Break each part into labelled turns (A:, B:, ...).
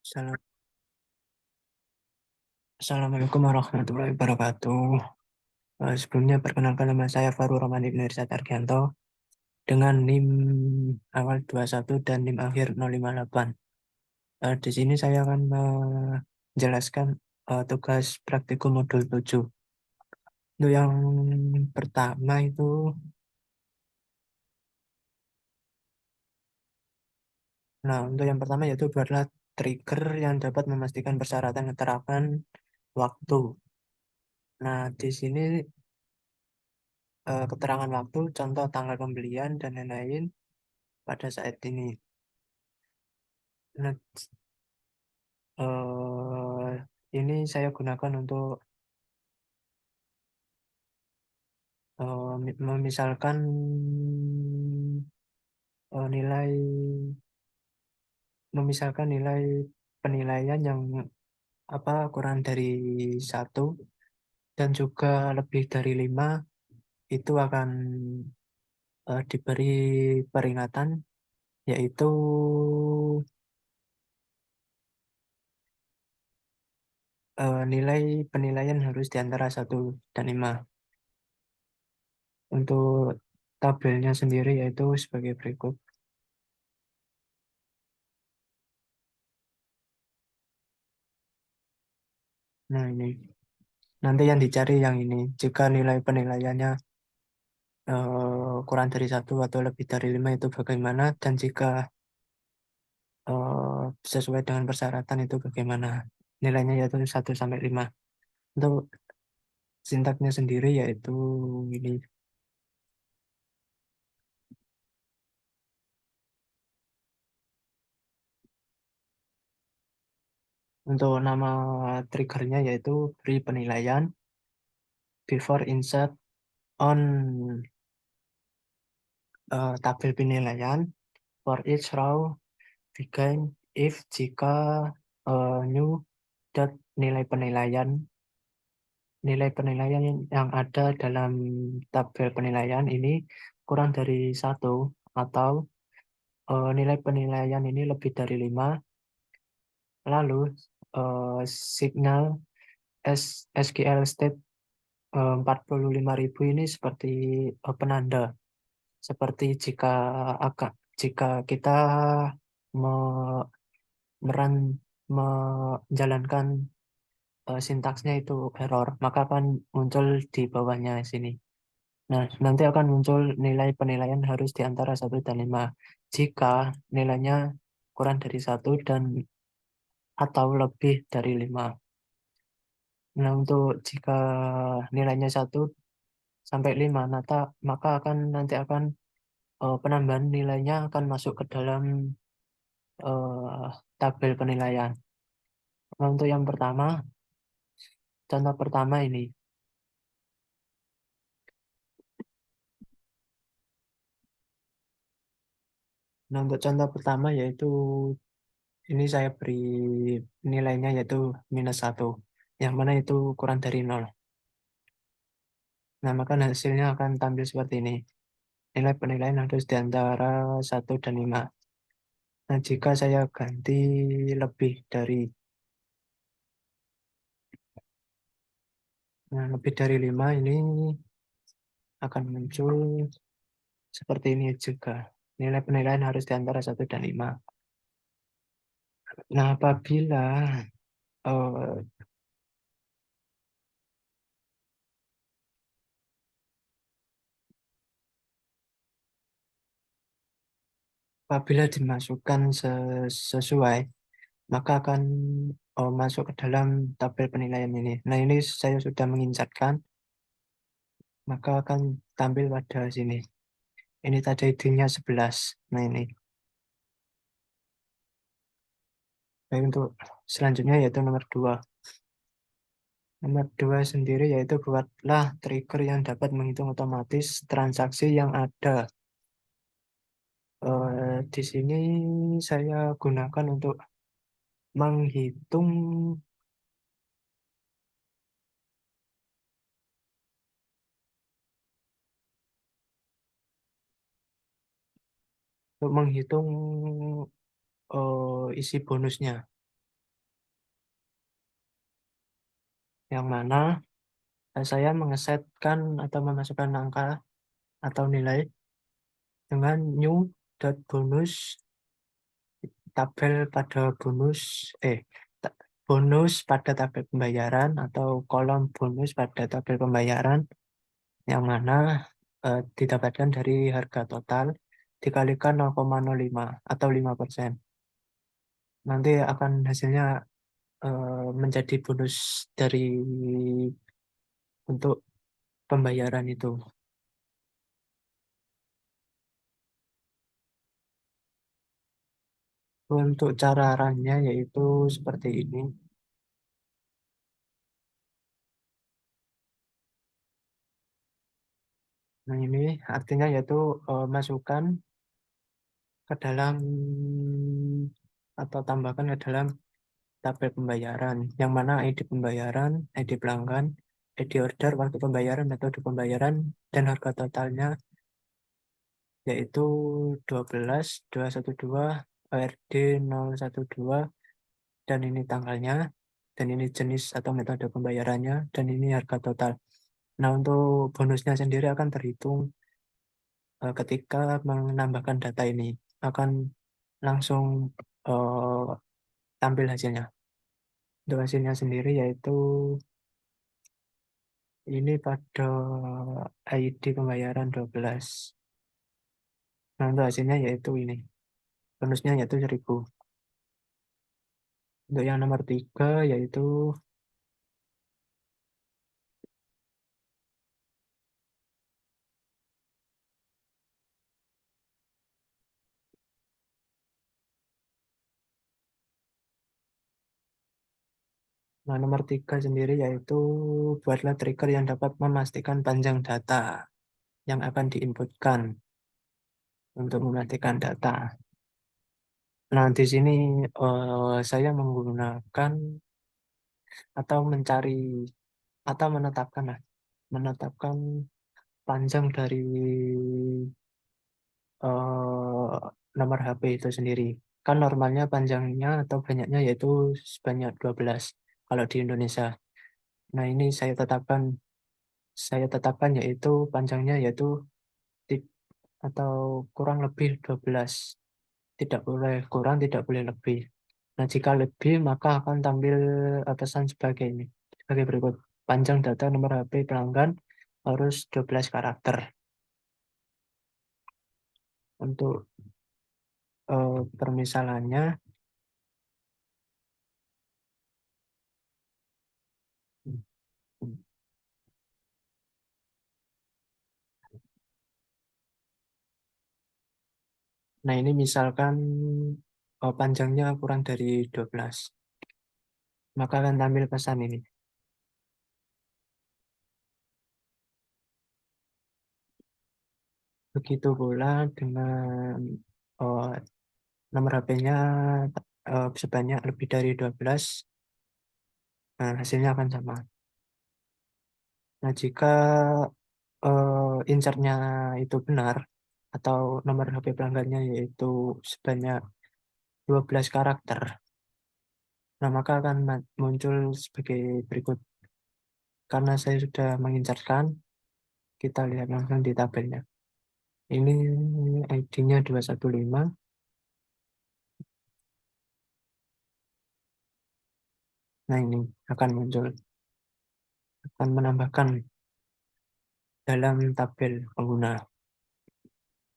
A: Salam- Assalamualaikum warahmatullahi wabarakatuh. Sebelumnya perkenalkan nama saya Farul Rahman Ibnu Irsad Argianto dengan NIM awal 21 dan NIM akhir 058. Di sini saya akan menjelaskan tugas praktikum modul 7. Untuk yang pertama itu, untuk yang pertama yaitu buatlah trigger yang dapat memastikan persyaratan keterangan waktu. Nah, di sini keterangan waktu, contoh tanggal pembelian dan lain-lain pada saat ini. Nah, eh, ini saya gunakan untuk memisalkan nilai nilai penilaian yang kurang dari satu dan juga lebih dari 5 itu akan diberi peringatan, yaitu nilai penilaian harus di antara 1 dan 5. Untuk tabelnya sendiri yaitu sebagai berikut. Nah, ini nanti yang dicari yang ini. Jika nilai penilaiannya kurang dari 1 atau lebih dari 5 itu bagaimana, dan jika sesuai dengan persyaratan itu bagaimana. Nilainya yaitu 1 sampai 5. Untuk sintaknya sendiri yaitu ini. Untuk nama triggernya yaitu beri penilaian before insert on tabel penilaian for each row begin if jika new dot nilai penilaian yang ada dalam tabel penilaian ini kurang dari 1 atau nilai penilaian ini lebih dari 5, lalu signal SQL state 45.000 ini seperti penanda, seperti jika kita me- menjalankan sintaksnya itu error, maka akan muncul di bawahnya sini. Nah, nanti akan muncul nilai penilaian harus di antara 1 dan 5. Jika nilainya kurang dari 1 dan atau lebih dari 5. Nah, untuk jika nilainya 1 sampai 5, maka nanti akan penambahan nilainya akan masuk ke dalam tabel penilaian. Nah, untuk yang pertama, contoh pertama ini. Nah, untuk contoh pertama yaitu ini saya beri nilainya yaitu -1, yang mana itu kurang dari 0. Nah, maka hasilnya akan tampil seperti ini. Nilai penilaian harus di antara 1 dan 5. Nah, jika saya ganti lebih dari, lebih dari 5 ini akan muncul seperti ini juga. Nilai penilaian harus di antara 1 dan 5. Nah, eh, apabila dimasukkan sesuai, maka akan masuk ke dalam tabel penilaian ini. Nah, ini saya sudah mengincarkan, maka akan tampil pada sini. Ini tadi ID-nya 11. Nah, ini. Baik, untuk selanjutnya yaitu nomor 2. Nomor 2 sendiri yaitu buatlah trigger yang dapat menghitung otomatis transaksi yang ada. Di sini saya gunakan menghitung untuk menghitung isi bonusnya. yang mana saya mengesetkan atau memasukkan angka atau nilai dengan new dot bonus tabel pada bonus eh ta- bonus pada tabel pembayaran atau kolom bonus pada tabel pembayaran yang mana didapatkan dari harga total dikalikan 0,05 atau 5%. Nanti akan hasilnya menjadi bonus dari untuk pembayaran itu. Untuk cara runnya yaitu seperti ini. Nah ini artinya yaitu masukkan ke dalam atau tambahkan ke dalam tabel pembayaran, yang mana ID pembayaran, ID pelanggan, ID order, waktu pembayaran, metode pembayaran, dan harga totalnya yaitu 12.212 ORD 012, dan ini tanggalnya, dan ini jenis atau metode pembayarannya, dan ini harga total. Nah, untuk bonusnya sendiri akan terhitung ketika menambahkan data ini. Akan langsung eh, tampil hasilnya. Untuk hasilnya sendiri yaitu ini pada ID pembayaran 12. Nah, untuk hasilnya yaitu ini. Bonusnya yaitu 1.000. Untuk yang nomor 3 yaitu nah, nomor 3 sendiri yaitu buatlah trigger yang dapat memastikan panjang data yang akan diinputkan untuk memastikan data. Nah, di sini saya menggunakan atau mencari atau menetapkan panjang dari nomor HP itu sendiri. Kan normalnya panjangnya atau banyaknya yaitu sebanyak 12 kalau di Indonesia. Nah, ini saya tetapkan yaitu panjangnya yaitu ti- atau kurang lebih 12. Tidak boleh kurang, tidak boleh lebih. Nah, jika lebih maka akan tampil pesan sebagai ini. Sebagai berikut. Panjang data nomor HP pelanggan harus 12 karakter. Untuk permisalannya, nah ini misalkan panjangnya kurang dari 12, maka akan tampil pesan ini. Begitu pula dengan eh, nomor HP-nya sebanyak lebih dari 12, nah hasilnya akan sama. Nah, jika insertnya itu benar, atau nomor HP pelanggannya yaitu sebanyak 12 karakter, nah maka akan muncul sebagai berikut. Karena saya sudah menginsertkan, kita lihat langsung di tabelnya. Ini ID-nya 215. Nah, ini akan muncul, akan menambahkan dalam tabel pengguna.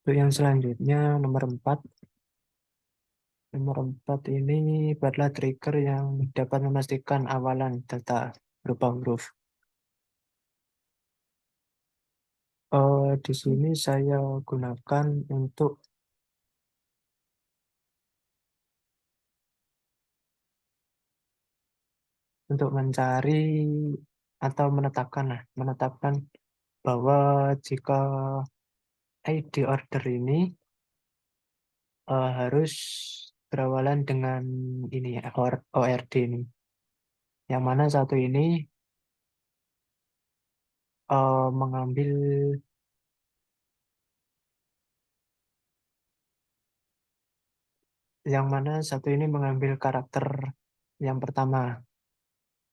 A: Untuk yang selanjutnya, nomor 4. Nomor 4 ini buatlah trigger yang dapat memastikan awalan data berupa huruf. Di sini saya gunakan untuk mencari atau menetapkan bahwa jika ID order ini harus berawalan dengan ini ya, ORD ini. Yang mana satu ini mengambil, yang mana satu ini mengambil karakter yang pertama.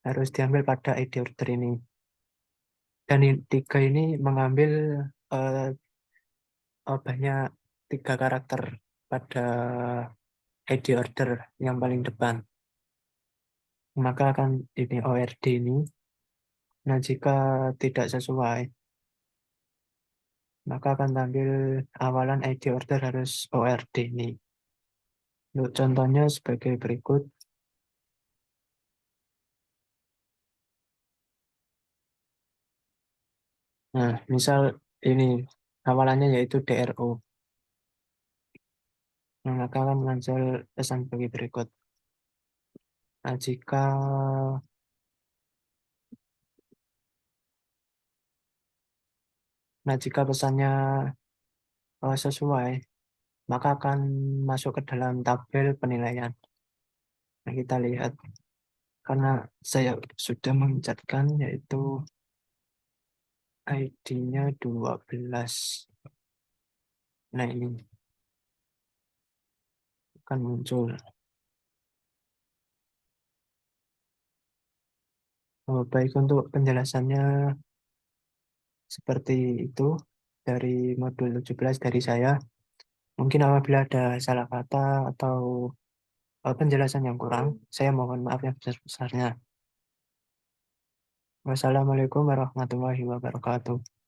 A: harus diambil pada ID order ini. Dan tiga ini mengambil eh, banyak tiga karakter pada ID order yang paling depan. Maka akan ini ORD ini. Nah, jika tidak sesuai, maka akan tampil awalan ID order harus ORD ini. Untuk contohnya sebagai berikut. Nah, misal ini awalannya yaitu DRO. Nah, maka akan muncul pesan bagi berikut. Nah, jika pesannya sesuai, maka akan masuk ke dalam tabel penilaian. Nah, kita lihat karena saya sudah mengencatkan yaitu ID-nya 12. Nah, ini akan muncul. Baik, untuk penjelasannya seperti itu dari modul 17 dari saya. Mungkin apabila ada salah kata atau penjelasan yang kurang, saya mohon maaf yang besar-besarnya. Wassalamualaikum warahmatullahi wabarakatuh.